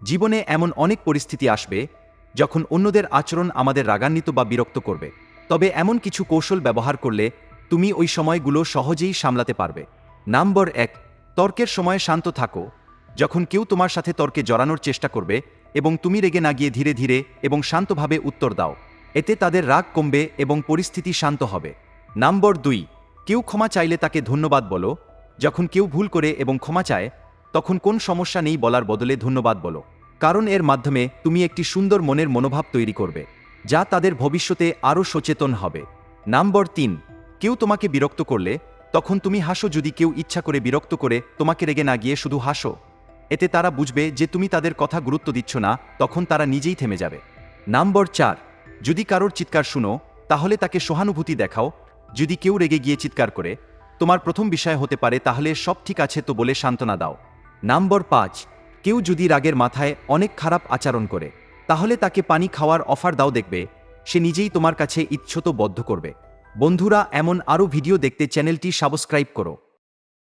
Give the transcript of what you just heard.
জীবনে এমন অনেক পরিস্থিতি আসবে যখন অন্যদের আচরণ আমাদের রাগান্বিত বা বিরক্ত করবে। তবে এমন কিছু কৌশল ব্যবহার করলে তুমি ওই সময়গুলো সহজেই সামলাতে পারবে। নাম্বার 1, তর্কের সময় শান্ত থাকো। যখন কেউ তোমার সাথে তর্কে জড়ানোর চেষ্টা করবে এবং তুমি রেগে না গিয়ে ধীরে ধীরে এবং শান্তভাবে উত্তর দাও, এতে তাদের রাগ কমবে এবং পরিস্থিতি শান্ত হবে। নাম্বার 2, কেউ ক্ষমা চাইলে তাকে ধন্যবাদ বলো। যখন কেউ ভুল করে এবং ক্ষমা চায়, তখন কোন সমস্যা নেই বলার বদলে ধন্যবাদ বলো, কারণ এর মাধ্যমে তুমি একটি সুন্দর মনের মনোভাব তৈরি করবে, যা তাদের ভবিষ্যতে আরও সচেতন হবে। নাম্বার 3, কেউ তোমাকে বিরক্ত করলে তখন তুমি হাসো। যদি কেউ ইচ্ছা করে বিরক্ত করে তোমাকে রেগে না গিয়ে শুধু হাসো, এতে তারা বুঝবে যে তুমি তাদের কথা গুরুত্ব দিচ্ছ না, তখন তারা নিজেই থেমে যাবে। নাম্বার 4, যদি কারোর চিৎকার শুনো তাহলে তাকে সহানুভূতি দেখাও। যদি কেউ রেগে গিয়ে চিৎকার করে তোমার প্রথম বিষয় হতে পারে তাহলে সব ঠিক আছে তো বলে সান্ত্বনা দাও। নাম্বার 5, কেউ যদি রাগের মাথায় অনেক খারাপ আচরণ করে তাহলে তাকে পানি খাওয়ার অফার দাও, দেখবে সে নিজেই তোমার কাছে ইচ্ছাতো বদ্ধ করবে। বন্ধুরা, এমন আরও ভিডিও দেখতে চ্যানেলটি সাবস্ক্রাইব করো।